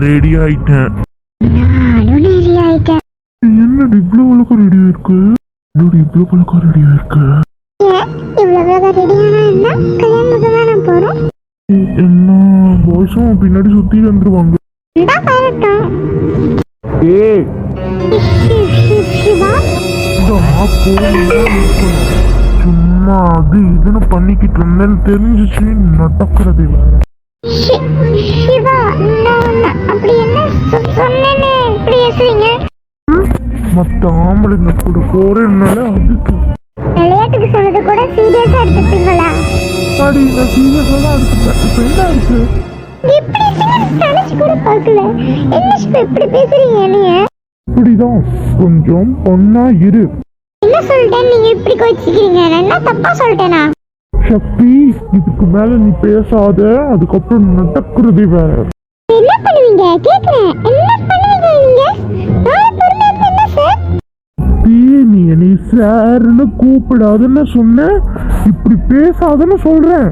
Ready ஆயிட்டேன். நானும் ready ஆயிட்டேன். என்னடி இவ்வளோ அழகா ரெடியா இருக்கு? என்னடி இவ்வளோ அழகா ரெடியா இருக்கு? இவ்வளவு அழகா ரெடியானா என்ன? கல்யாணத்துக்கு தானே போறோம். என்ன பாய்ஸும் பின்னாடி சுத்தி வந்துருவாங்க. ஏய் சிவா சும்மா அது இதுன்னு பண்ணிக்கிட்டு இருந்தேன்னு தெரிஞ்சிச்சு, நடக்கிறது வேற. சிவா அப்படி என்ன சொன்னேன்னு இப்படி பேசுறீங்க? மற்ற ஆம்பளைங்க கூட போறேன்னால அதுக்கு விளையாட்டுக்கு சொன்னது கூட சீரியஸா எடுத்துப்பீங்களா? சரி, நான் சீரியஸா தான் எடுத்துப்பேன். இப்போ என்ன இருக்கு? இப்படி நினைச்சு கூட பார்க்கல. என்ன சிவா இப்படி பேசுறீங்க? நீங்க இப்படிதான் கொஞ்சம் பொண்ணா இரு. என்ன சொல்லிட்டேன்? நீங்க இப்படி கோச்சிக்கிறீங்க. நான் என்ன தப்பா சொல்லிட்டேனா? சக்தி, இதுக்கு மேல நீ பேசாத, அதுக்கப்புறம் நடக்கிறது வேற. என்ன பண்ணுவீங்க? கேக்குறேன், என்ன பண்ணுவீங்க நீங்க? நான் பொறுமையா என்ன சார்? நீ என்னை சார்னு கூப்பிடாதுன்னு சொன்ன, இப்படி பேசாதன்னு சொல்றேன்.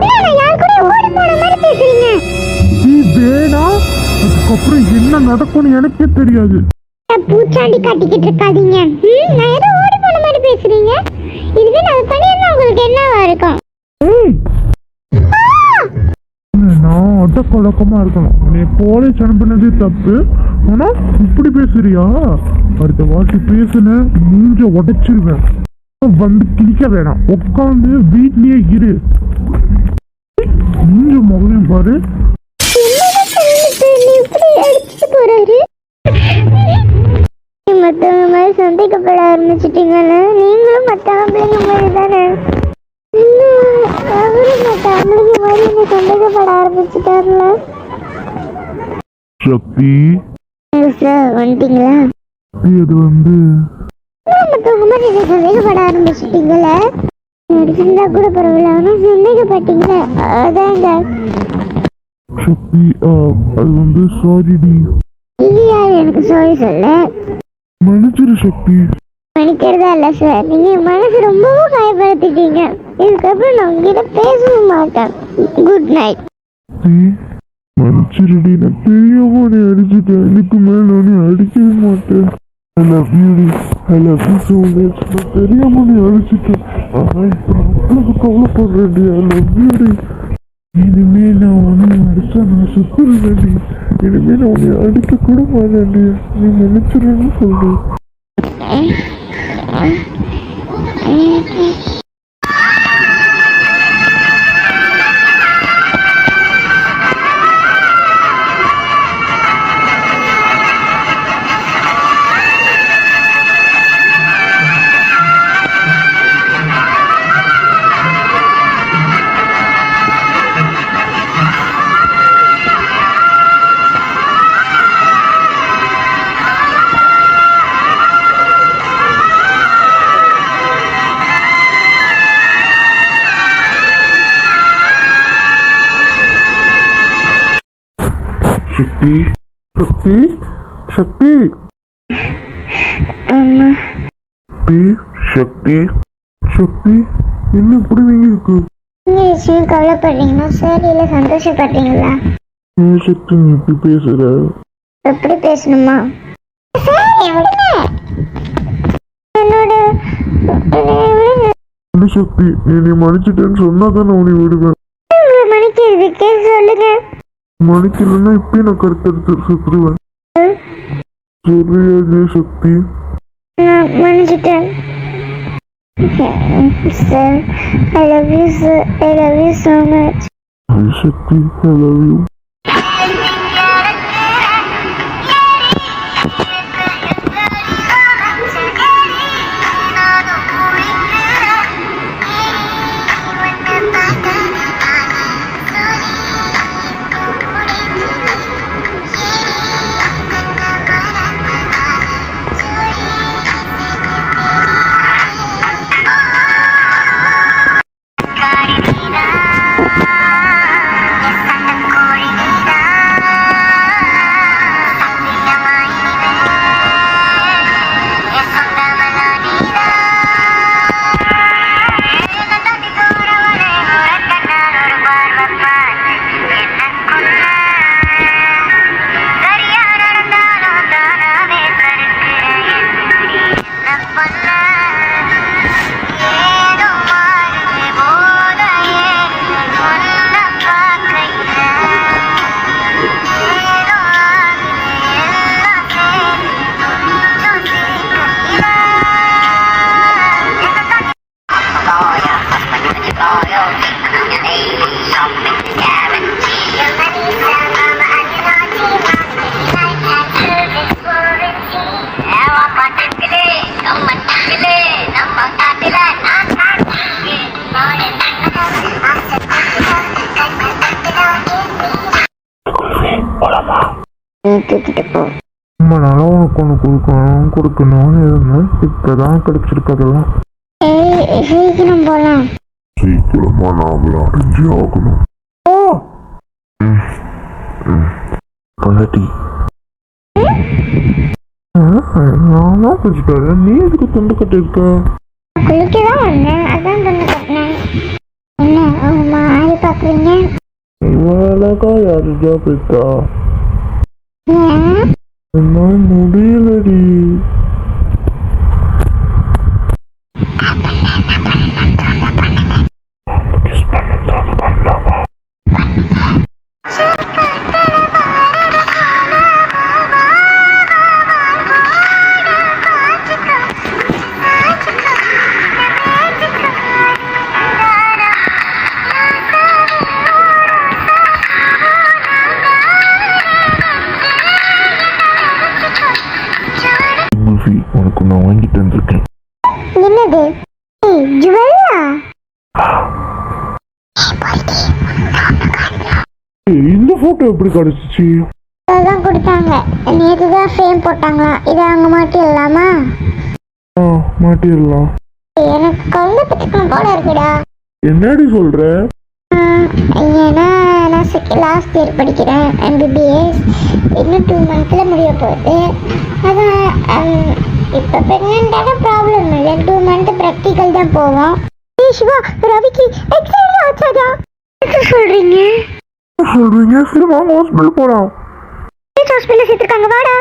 நான் யார் கூட ஓடி போன மாதிரி பேசுறீங்க? நீ வேணா, அதுக்கப்புறம் என்ன நடக்கும்னு எனக்கே தெரியாது. பூச்சாண்டி காட்டிக்கிட்டு இருக்காதீங்க. நான் ஏதோ ஓடி போன மாதிரி பேசுறீங்க. இதுவே நான் பண்ணியிருந்தா உங்களுக்கு என்னவா இருக்கும்? நான் அடக்கொழக்கமா இருக்கணும். நீ போலீஸ் அனுப்பினதே தப்பு, ஆனா இப்படி பேசுறியா? அடுத்த வாட்டி பேசுன மூஞ்ச உடைச்சிருவேன். வந்து கிளிக்க வேணாம், உட்காந்து வீட்லயே இரு. மூஞ்ச முகலையும் பாரு. மத்தவங்க மாதிரி சந்தேகப்பட ஆரம்பிச்சிட்டீங்கன்னு. நீங்களும் மத்தவங்க பிள்ளைங்க மாதிரி தானே. அவரும் மத்த ஆம்பளைங்க மாதிரி என்ன சந்தேகப்பட ஆரம்பிச்சுட்டாருல. சக்தி சார் வந்துட்டீங்களா? அது வந்து மத்தவங்க மாதிரி என்ன சந்தேகப்பட ஆரம்பிச்சிட்டீங்களே. நடிச்சிருந்தா கூட பரவாயில்ல, ஆனா சந்தேகப்பட்டீங்களே, அதாங்க. சக்தி அது வந்து சாரிடி. இல்லையா, எனக்கு சாரி சொல்ல. மன்னிச்சிரு சக்தி. மன்னிக்கிறதா இல்ல சார், நீங்க மனசு ரொம்பவும் காயப்படுத்திட்டீங்க. இதுக்கப்புறம் நான் உங்ககிட்ட பேசவும் மாட்டேன். Good night. மன்னிச்சிருடி, நான் தெரியாம உன்னை அடிச்சுட்டேன். இதுக்கு மேல நான் அடிக்கவே மாட்டேன். I love you, I love you so much. நான் தெரியாம உன்னை அடிச்சுட்டேன். அவ்வளவு கவலைப்படுறேன்டி. I love you. இனிமே நான் உன்னை அடிச்சா நான் சுத்துருவேன்டி. இனிமே நான் உன்னை அடிக்க கூட மாட்டேன்டி. நீ மன்னிச்சிருன்னு சொல்லு. சக்தி, சக்தி, சக்தி, சக்தி, சக்தி, என்ன இப்படி நீங்க இருக்கு? நீங்க விஷயம் கவலைப்படுறீங்களா சார், இல்ல சந்தோஷப்படுறீங்களா? சக்தி, நீ இப்படி பேசுற? எப்படி பேசணுமா? என்ன சக்தி, நீ மன்னிச்சிட்டேன்னு சொன்னாதான் நான் உன்னை விடுவேன். மன்னிக்கிறதுக்கே சொல்லுங்க. மன்னிக்கலன்னா இப்பயே நான் கருத்தெடுத்து சுத்துருவேன். சொல்றியா சக்தி? மன்னிச்சிட்டேன் sir. I love you sir. I love you so much. Sakthi, I love you. Yes, I'm the தூக்கிட்டு போ. ரொம்ப நாளாக உனக்கு ஒன்று கொடுக்கணும்னு இருந்தேன். இப்போதான் கிடைச்சிருக்கதெல்லாம். சீக்கிரம் போலாம். சீக்கிரமா நாம அடைஞ்சு ஆகணும். பழட்டி நானா குடிச்சிட்டாரு. நீ எதுக்கு துண்டு கட்டிருக்க? குளிக்கதான் வந்தேன், அதான் துண்டு கட்டினேன். என்ன மாறி பாக்குறீங்க? இவ்வளோ அழகா யாருக்கா போயிட்டா? ஏன் என்னால் முடியலடி. உனக்கு நான் வாங்கிட்டு வந்திருக்கேன். என்னது? ஜுவல்லா? இந்த போட்டோ எப்படி கிடைச்சிச்சு? அதான் கொடுத்தாங்க. நேற்றுதான் ஃப்ரேம் போட்டாங்களா. இதை அங்கே மாட்டிடலாமா? மாட்டிடலாம். எனக்கு கவுந்த பத்திரம் போல இருக்குடா. என்னடி சொல்ற? ஏன்னா நான் லாஸ்ட் இயர் படிக்கிறேன் MBBS. இன்னும் 2 monthsல முடிய போகுது. அதான் இப்போ ப்ரெக்னென்ட்டான ப்ராப்ளம் இல்லை. 2 month ப்ராக்டிக்கல் தான் போவோம். சிவா, ரவிக்கு எக்ஸாம் ஆச்சாதா? என்ன சொல்றீங்க? சரி வாங்க ஹாஸ்பிட்டல் போலாம். ஹாஸ்பிட்டல் சேர்த்துருக்காங்க, வாடா.